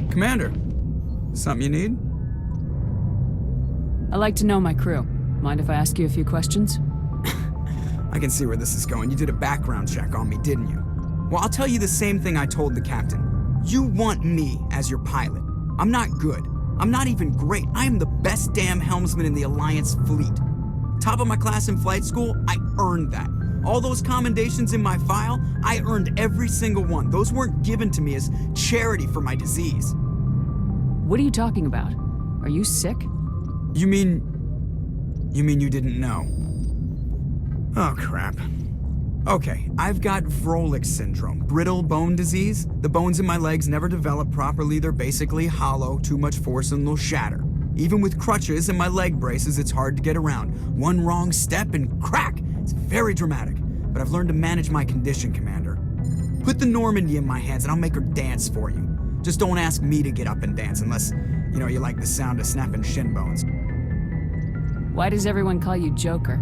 Commander, something you need? I like to know my crew. Mind if I ask you a few questions? I can see where this is going. You did a background check on me, didn't you? Well, I'll tell you the same thing I told the captain. You want me as your pilot. I'm not good. I'm not even great. I am the best damn helmsman in the Alliance fleet. Top of my class in flight school, I earned that. All those commendations in my file, I earned every single one. Those weren't given to me as charity for my disease. What are you talking about? Are you sick? You mean you didn't know? Oh, crap. Okay, I've got Vrolik syndrome, brittle bone disease. The bones in my legs never develop properly. They're basically hollow, too much force and they'll shatter. Even with crutches and my leg braces, it's hard to get around. One wrong step and crack! It's very dramatic, but I've learned to manage my condition, Commander. Put the Normandy in my hands and I'll make her dance for you. Just don't ask me to get up and dance unless, you like the sound of snapping shin bones. Why does everyone call you Joker?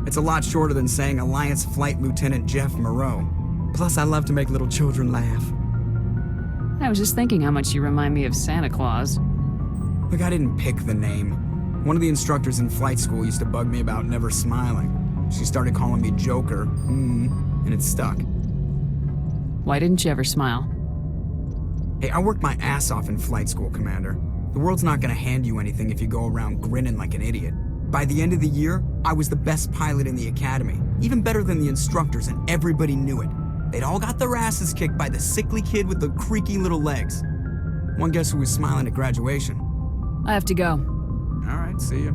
It's a lot shorter than saying Alliance Flight Lieutenant Jeff Moreau. Plus, I love to make little children laugh. I was just thinking how much you remind me of Santa Claus. Look, I didn't pick the name. One of the instructors in flight school used to bug me about never smiling. She started calling me Joker, and it stuck. Why didn't you ever smile? Hey, I worked my ass off in flight school, Commander. The world's not gonna hand you anything if you go around grinning like an idiot. By the end of the year, I was the best pilot in the academy, even better than the instructors, and everybody knew it. They'd all got their asses kicked by the sickly kid with the creaky little legs. One guess who was smiling at graduation? I have to go. All right, see ya.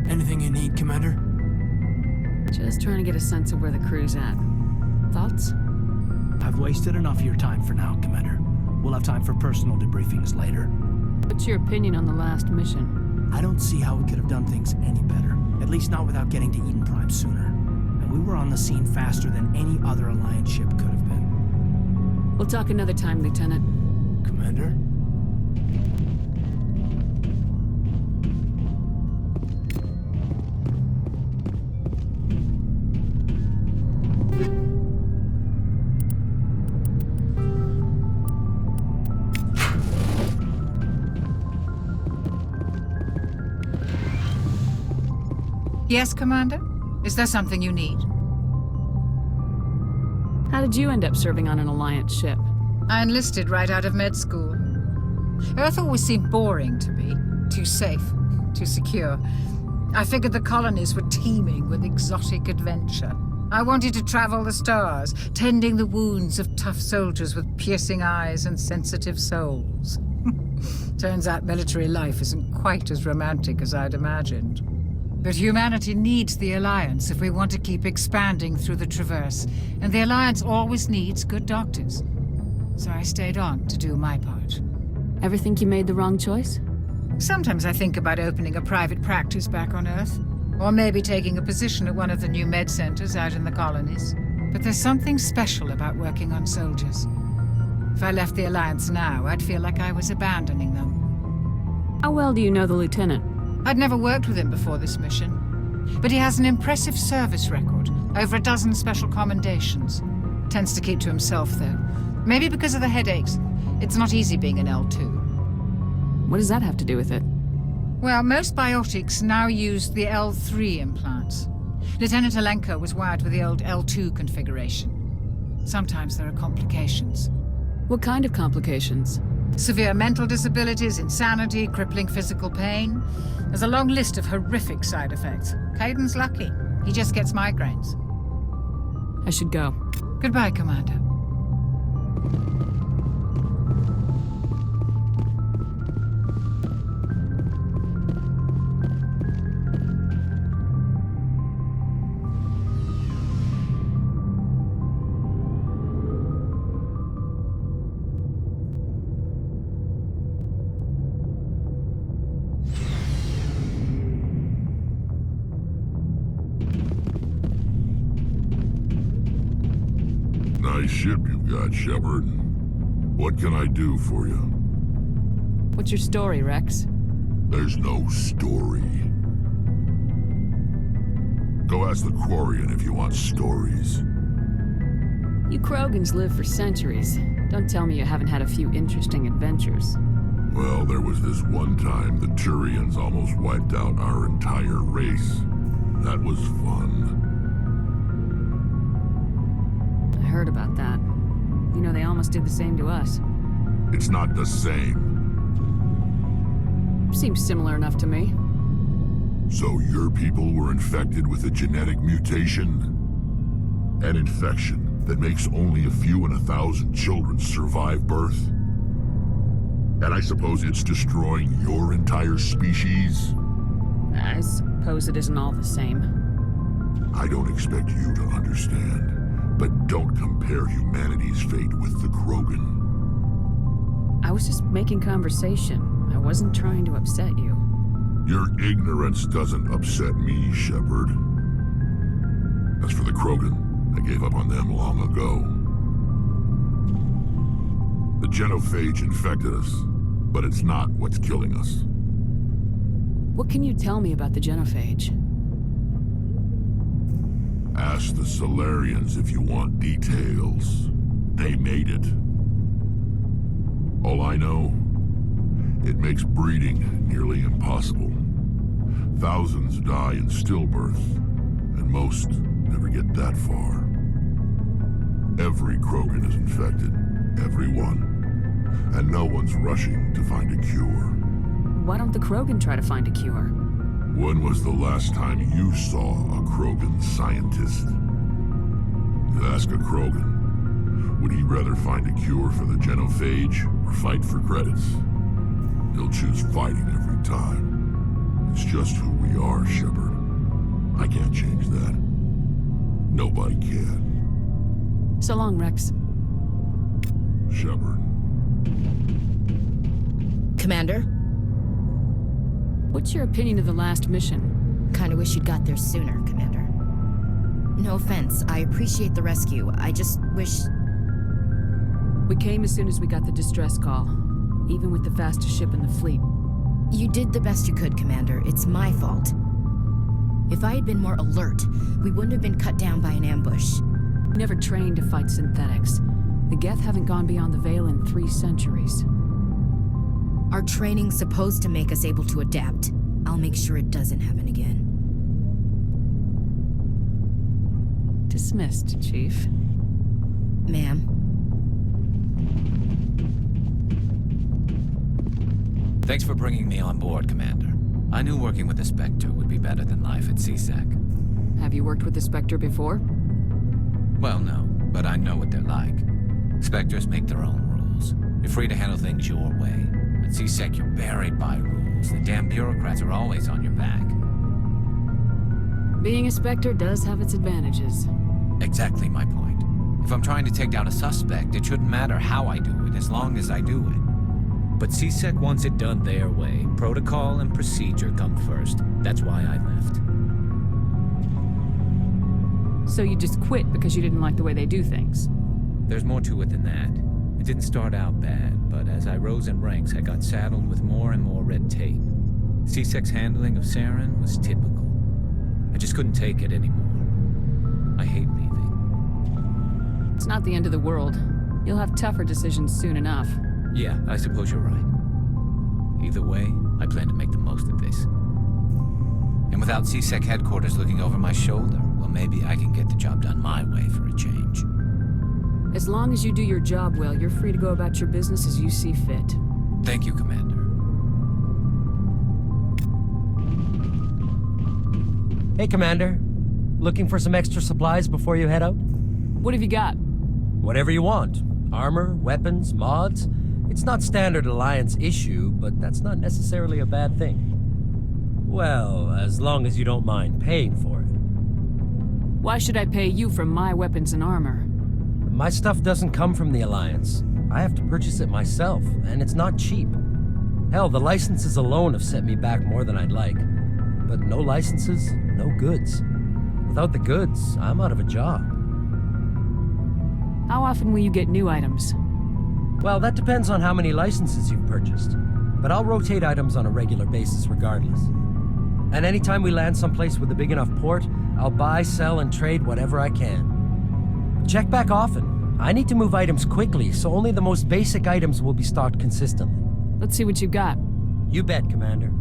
Anything you need, Commander? Just trying to get a sense of where the crew's at. Thoughts? I've wasted enough of your time for now, Commander. We'll have time for personal debriefings later. What's your opinion on the last mission? I don't see how we could have done things any better. At least not without getting to Eden Prime sooner. And we were on the scene faster than any other Alliance ship could have been. We'll talk another time, Lieutenant. Commander? Yes, Commander? Is there something you need? How did you end up serving on an Alliance ship? I enlisted right out of med school. Earth always seemed boring to me. Too safe, too secure. I figured the colonies were teeming with exotic adventure. I wanted to travel the stars, tending the wounds of tough soldiers with piercing eyes and sensitive souls. Turns out military life isn't quite as romantic as I'd imagined. But humanity needs the Alliance if we want to keep expanding through the Traverse, and the Alliance always needs good doctors. So I stayed on to do my part. Ever think you made the wrong choice? Sometimes I think about opening a private practice back on Earth, or maybe taking a position at one of the new med centers out in the colonies. But there's something special about working on soldiers. If I left the Alliance now, I'd feel like I was abandoning them. How well do you know the Lieutenant? I'd never worked with him before this mission. But he has an impressive service record, over a dozen special commendations. Tends to keep to himself, though. Maybe because of the headaches. It's not easy being an L2. What does that have to do with it? Well, most biotics now use the L3 implants. Lieutenant Alenko was wired with the old L2 configuration. Sometimes there are complications. What kind of complications? Severe mental disabilities, insanity, crippling physical pain. There's a long list of horrific side effects. Kaiden's lucky. He just gets migraines. I should go. Goodbye, Commander. Nice ship you've got, Shepard. What can I do for you? What's your story, Rex? There's no story. Go ask the Quarian if you want stories. You Krogans live for centuries. Don't tell me you haven't had a few interesting adventures. Well, there was this one time the Turians almost wiped out our entire race. That was fun. I heard about that. You know, they almost did the same to us. It's not the same. Seems similar enough to me. So your people were infected with a genetic mutation? An infection that makes only a few in 1,000 children survive birth? And I suppose it's destroying your entire species? I suppose it isn't all the same. I don't expect you to understand, but don't compare humanity's fate with the Krogan. I was just making conversation. I wasn't trying to upset you. Your ignorance doesn't upset me, Shepard. As for the Krogan, I gave up on them long ago. The genophage infected us, but it's not what's killing us. What can you tell me about the genophage? Ask the Solarians if you want details. They made it. All I know, it makes breeding nearly impossible. Thousands die in stillbirth, and most never get that far. Every Krogan is infected. Everyone. And no one's rushing to find a cure. Why don't the Krogan try to find a cure? When was the last time you saw a Krogan scientist? You ask a Krogan, would he rather find a cure for the genophage or fight for credits? He'll choose fighting every time. It's just who we are, Shepard. I can't change that. Nobody can. So long, Rex. Shepard. Commander? What's your opinion of the last mission? Kinda wish you'd got there sooner, Commander. No offense, I appreciate the rescue. I just wish... We came as soon as we got the distress call, even with the fastest ship in the fleet. You did the best you could, Commander. It's my fault. If I had been more alert, we wouldn't have been cut down by an ambush. We never trained to fight synthetics. The Geth haven't gone beyond the Veil in 3 centuries. Our training's supposed to make us able to adapt. I'll make sure it doesn't happen again. Dismissed, Chief. Ma'am? Thanks for bringing me on board, Commander. I knew working with the Spectre would be better than life at CSEC. Have you worked with the Spectre before? Well, no, but I know what they're like. Spectres make their own rules. You're free to handle things your way. At CSEC, you're buried by rules. The damn bureaucrats are always on your back. Being a Spectre does have its advantages. Exactly my point. If I'm trying to take down a suspect, it shouldn't matter how I do it, as long as I do it. But CSEC wants it done their way. Protocol and procedure come first. That's why I left. So you just quit because you didn't like the way they do things? There's more to it than that. It didn't start out bad, but as I rose in ranks, I got saddled with more and more red tape. CSEC's handling of Saren was typical. I just couldn't take it anymore. I hate leaving. It's not the end of the world. You'll have tougher decisions soon enough. Yeah, I suppose you're right. Either way, I plan to make the most of this. And without CSEC headquarters looking over my shoulder, well, maybe I can get the job done my way for a change. As long as you do your job well, you're free to go about your business as you see fit. Thank you, Commander. Hey, Commander. Looking for some extra supplies before you head out? What have you got? Whatever you want. Armor, weapons, mods. It's not standard Alliance issue, but that's not necessarily a bad thing. Well, as long as you don't mind paying for it. Why should I pay you for my weapons and armor? My stuff doesn't come from the Alliance. I have to purchase it myself, and it's not cheap. Hell, the licenses alone have set me back more than I'd like. But no licenses, no goods. Without the goods, I'm out of a job. How often will you get new items? Well, that depends on how many licenses you've purchased. But I'll rotate items on a regular basis regardless. And anytime we land someplace with a big enough port, I'll buy, sell, and trade whatever I can. Check back often. I need to move items quickly, so only the most basic items will be stocked consistently. Let's see what you got. You bet, Commander.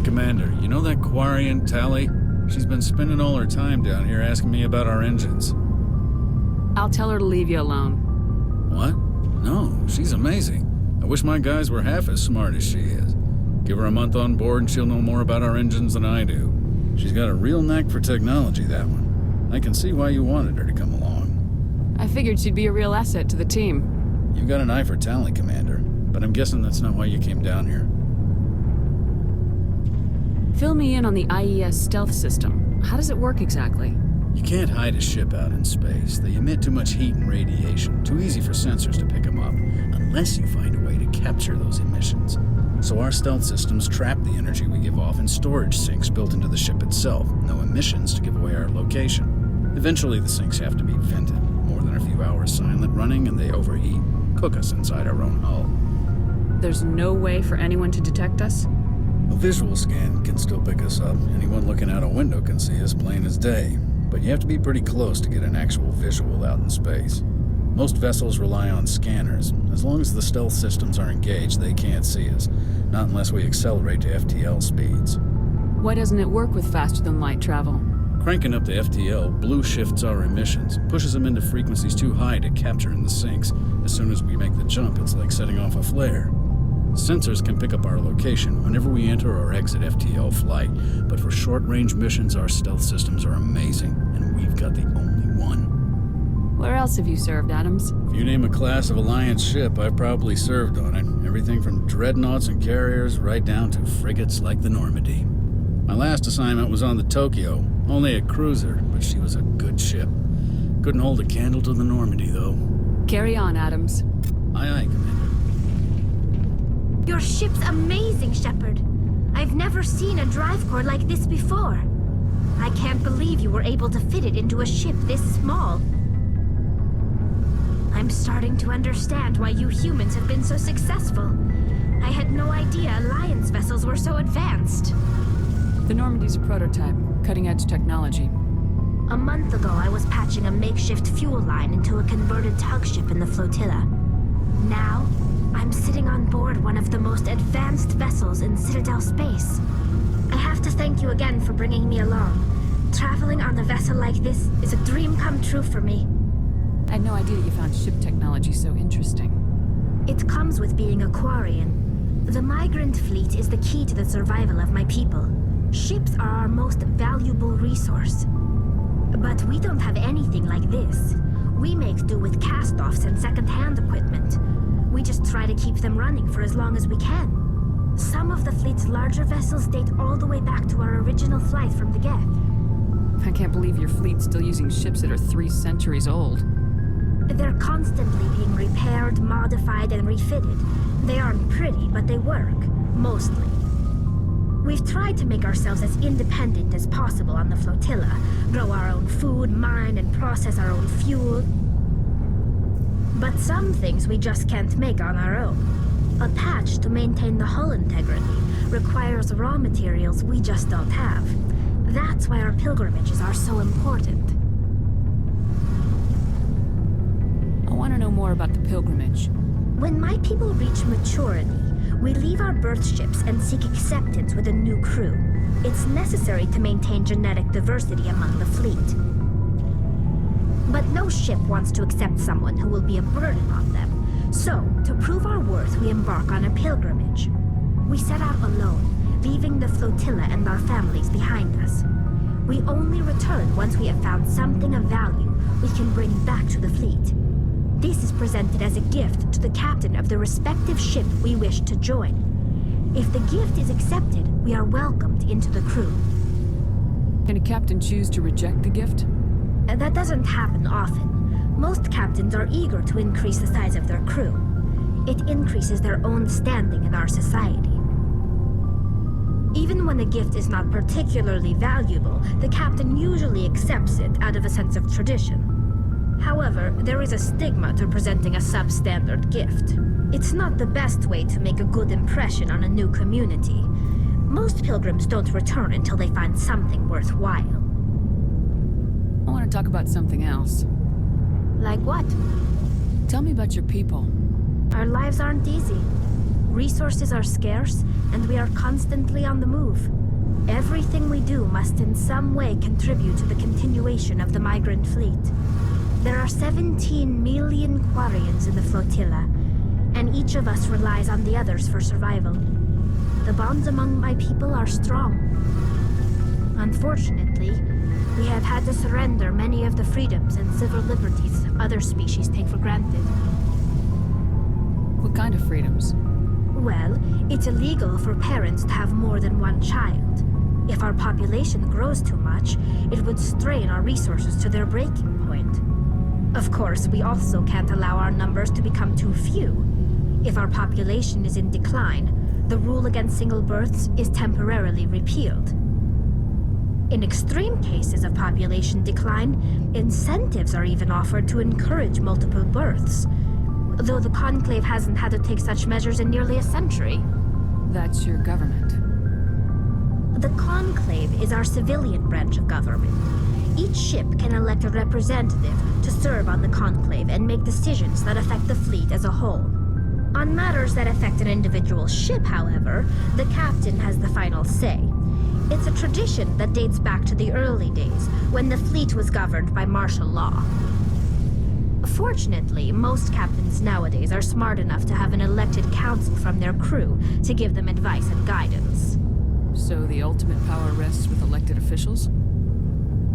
Commander, you know that Quarian, Tali? She's been spending all her time down here asking me about our engines. I'll tell her to leave you alone. What? No, she's amazing. I wish my guys were half as smart as she is. Give her a month on board and she'll know more about our engines than I do. She's got a real knack for technology, that one. I can see why you wanted her to come along. I figured she'd be a real asset to the team. You've got an eye for Tali, Commander, but I'm guessing that's not why you came down here. Fill me in on the IES stealth system. How does it work exactly? You can't hide a ship out in space. They emit too much heat and radiation. Too easy for sensors to pick them up, unless you find a way to capture those emissions. So our stealth systems trap the energy we give off in storage sinks built into the ship itself. No emissions to give away our location. Eventually the sinks have to be vented. More than a few hours silent running and they overheat. Cook us inside our own hull. There's no way for anyone to detect us? A visual scan can still pick us up. Anyone looking out a window can see us plain as day. But you have to be pretty close to get an actual visual out in space. Most vessels rely on scanners. As long as the stealth systems are engaged, they can't see us. Not unless we accelerate to FTL speeds. Why doesn't it work with faster-than-light travel? Cranking up to FTL blue shifts our emissions, pushes them into frequencies too high to capture in the sinks. As soon as we make the jump, it's like setting off a flare. Sensors can pick up our location whenever we enter or exit FTL flight, but for short-range missions, our stealth systems are amazing, and we've got the only one. Where else have you served, Adams? If you name a class of Alliance ship, I've probably served on it. Everything from dreadnoughts and carriers right down to frigates like the Normandy. My last assignment was on the Tokyo, only a cruiser, but she was a good ship. Couldn't hold a candle to the Normandy, though. Carry on, Adams. Aye, aye, Commander. Your ship's amazing, Shepard. I've never seen a drive core like this before. I can't believe you were able to fit it into a ship this small. I'm starting to understand why you humans have been so successful. I had no idea Alliance vessels were so advanced. The Normandy's a prototype, cutting-edge technology. A month ago, I was patching a makeshift fuel line into a converted tug ship in the flotilla. Now, I'm sitting on board one of the most advanced vessels in Citadel space. I have to thank you again for bringing me along. Traveling on a vessel like this is a dream come true for me. I had no idea you found ship technology so interesting. It comes with being a Quarian. The migrant fleet is the key to the survival of my people. Ships are our most valuable resource. But we don't have anything like this. We make do with cast-offs and second-hand equipment. We just try to keep them running for as long as we can. Some of the fleet's larger vessels date all the way back to our original flight from the Geth. I can't believe your fleet's still using ships that are 3 centuries old. They're constantly being repaired, modified, and refitted. They aren't pretty, but they work. Mostly. We've tried to make ourselves as independent as possible on the flotilla. Grow our own food, mine, and process our own fuel. But some things we just can't make on our own. A patch to maintain the hull integrity requires raw materials we just don't have. That's why our pilgrimages are so important. I want to know more about the pilgrimage. When my people reach maturity, We leave our birth ships and seek acceptance with a new crew. It's necessary to maintain genetic diversity among the fleet. But no ship wants to accept someone who will be a burden on them. So, to prove our worth, we embark on a pilgrimage. We set out alone, leaving the flotilla and our families behind us. We only return once we have found something of value we can bring back to the fleet. This is presented as a gift to the captain of the respective ship we wish to join. If the gift is accepted, we are welcomed into the crew. Can a captain choose to reject the gift? That doesn't happen often. Most captains are eager to increase the size of their crew. It increases their own standing in our society. Even when a gift is not particularly valuable, the captain usually accepts it out of a sense of tradition. However, there is a stigma to presenting a substandard gift. It's not the best way to make a good impression on a new community. Most pilgrims don't return until they find something worthwhile. I want to talk about something else. Like what? Tell me about your people. Our lives aren't easy. Resources are scarce, and we are constantly on the move. Everything we do must in some way contribute to the continuation of the migrant fleet. There are 17 million Quarians in the flotilla, and each of us relies on the others for survival. The bonds among my people are strong. Unfortunately, we have had to surrender many of the freedoms and civil liberties other species take for granted. What kind of freedoms? Well, it's illegal for parents to have more than one child. If our population grows too much, it would strain our resources to their breaking point. Of course, we also can't allow our numbers to become too few. If our population is in decline, the rule against single births is temporarily repealed. In extreme cases of population decline, incentives are even offered to encourage multiple births, though the Conclave hasn't had to take such measures in nearly a century. That's your government. The Conclave is our civilian branch of government. Each ship can elect a representative to serve on the Conclave and make decisions that affect the fleet as a whole. On matters that affect an individual ship, however, the captain has the final say. It's a tradition that dates back to the early days, when the fleet was governed by martial law. Fortunately, most captains nowadays are smart enough to have an elected council from their crew to give them advice and guidance. So the ultimate power rests with elected officials?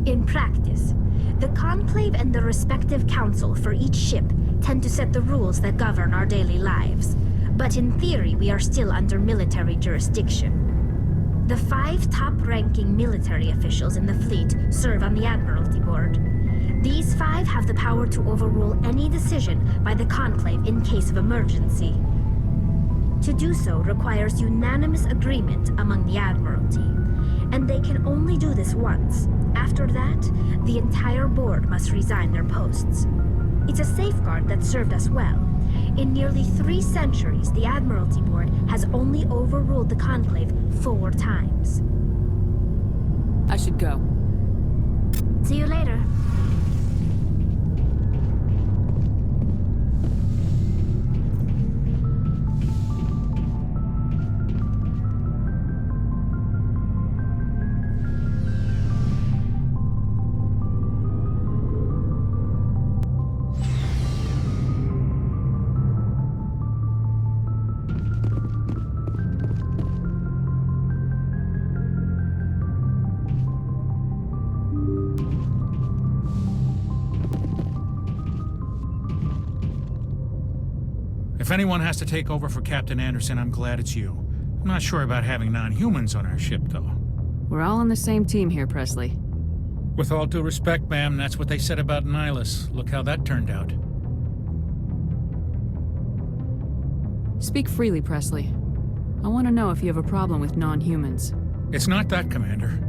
In practice, the Conclave and the respective council for each ship tend to set the rules that govern our daily lives. But in theory, we are still under military jurisdiction. The 5 top-ranking military officials in the fleet serve on the Admiralty Board. These 5 have the power to overrule any decision by the Conclave in case of emergency. To do so requires unanimous agreement among the Admiralty, and they can only do this once. After that, the entire board must resign their posts. It's a safeguard that served us well. In nearly 3 centuries, the Admiralty Board has only overruled the Conclave 4 times. I should go. See you later. If anyone has to take over for Captain Anderson, I'm glad it's you. I'm not sure about having non-humans on our ship, though. We're all on the same team here, Presley. With all due respect, ma'am, that's what they said about Nihilus. Look how that turned out. Speak freely, Presley. I want to know if you have a problem with non-humans. It's not that, Commander.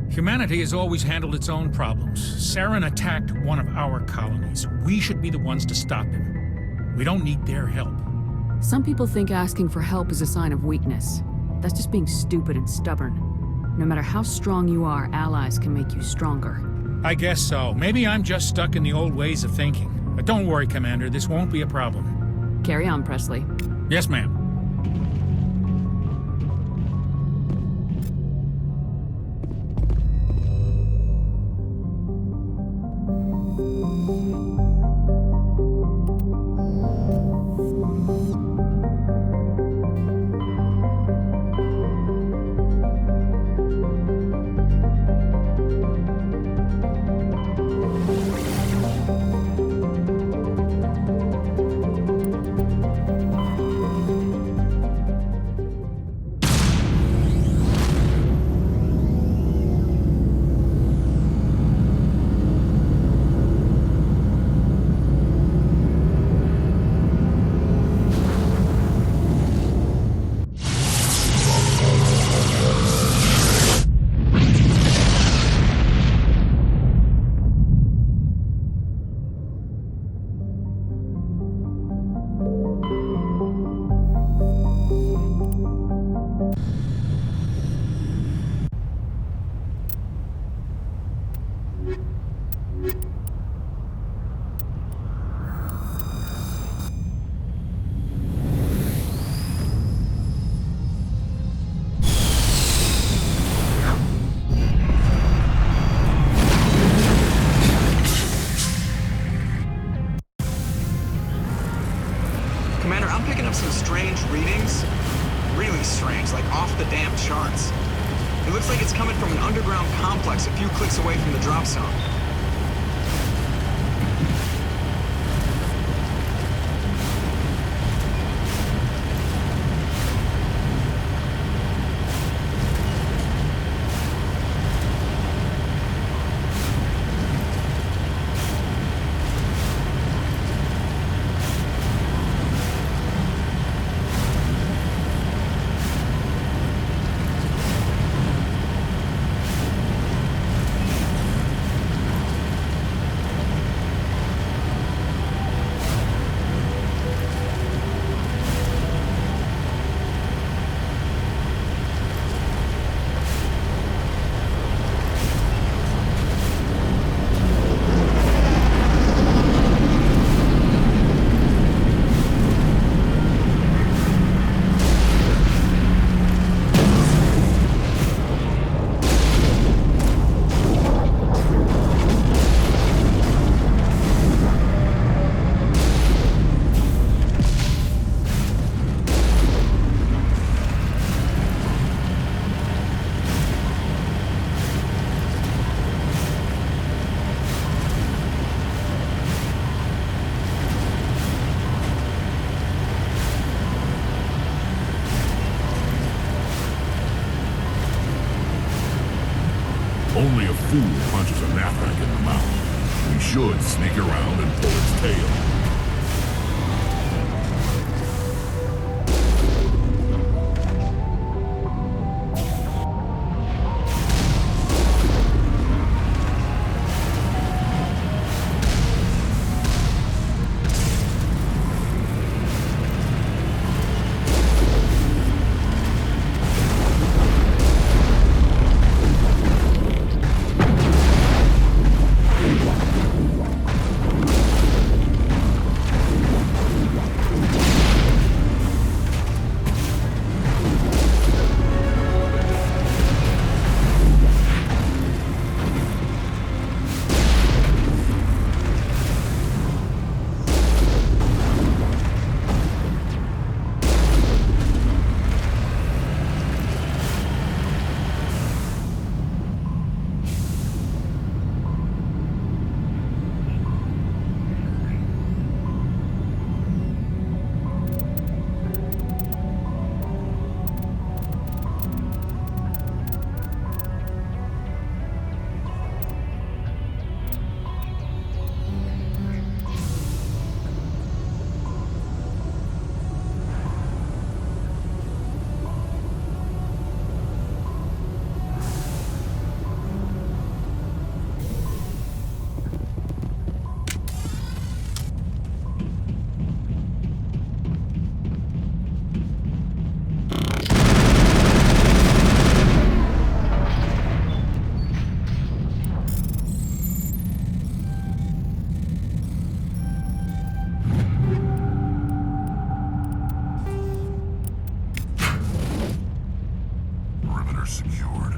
Humanity has always handled its own problems. Saren attacked one of our colonies. We should be the ones to stop him. We don't need their help. Some people think asking for help is a sign of weakness. That's just being stupid and stubborn. No matter how strong you are, allies can make you stronger. I guess so. Maybe I'm just stuck in the old ways of thinking. But don't worry, Commander, this won't be a problem. Carry on, Presley. Yes, ma'am. strange, like off the damn charts. It looks like it's coming from an underground complex a few clicks away from the drop zone. Only a fool punches a Nathrak in the mouth. We should sneak around and pull its tail. Secured.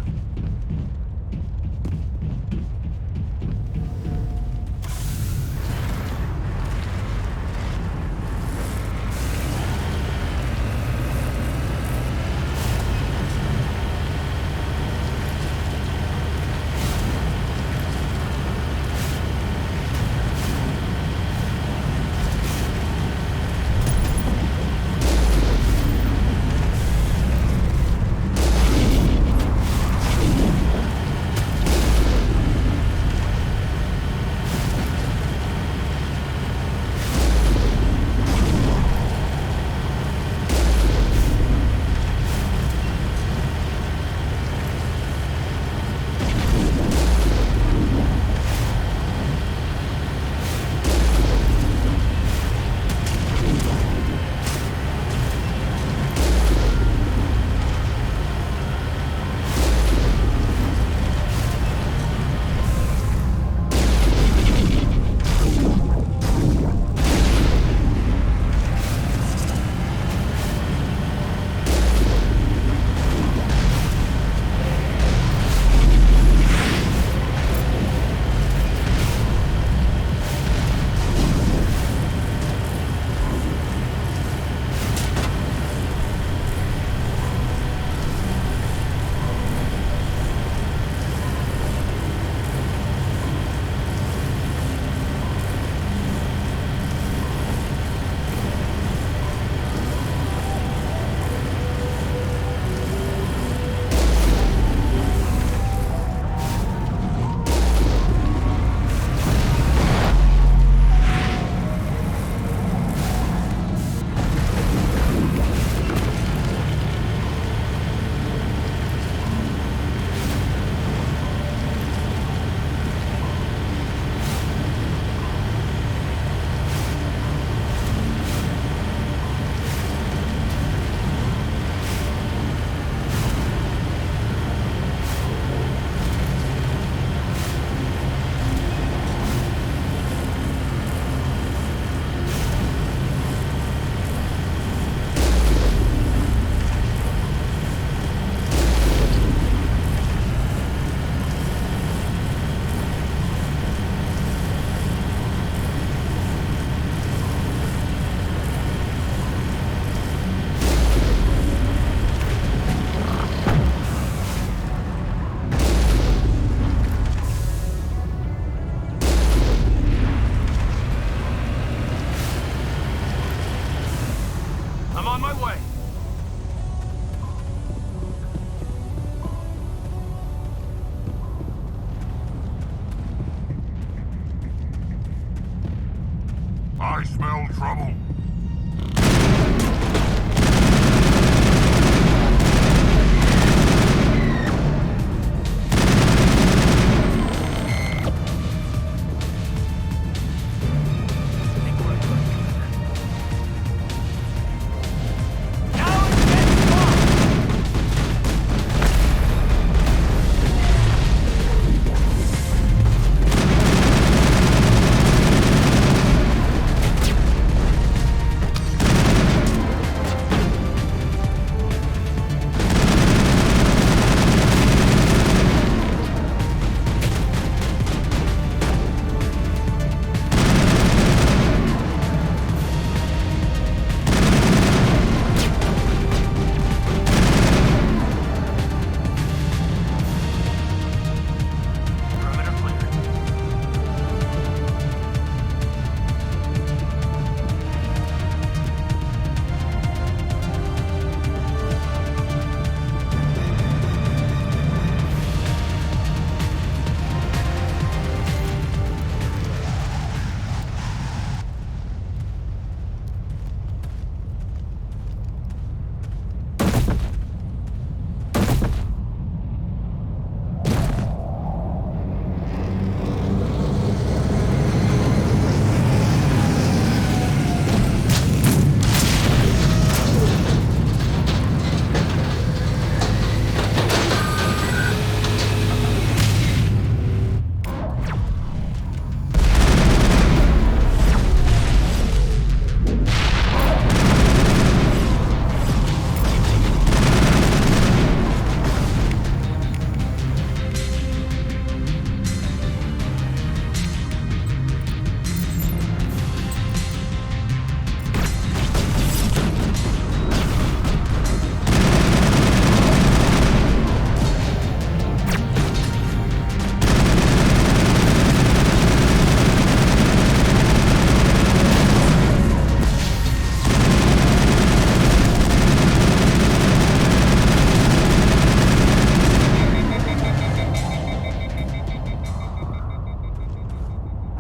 trouble?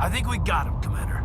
I think we got him, Commander.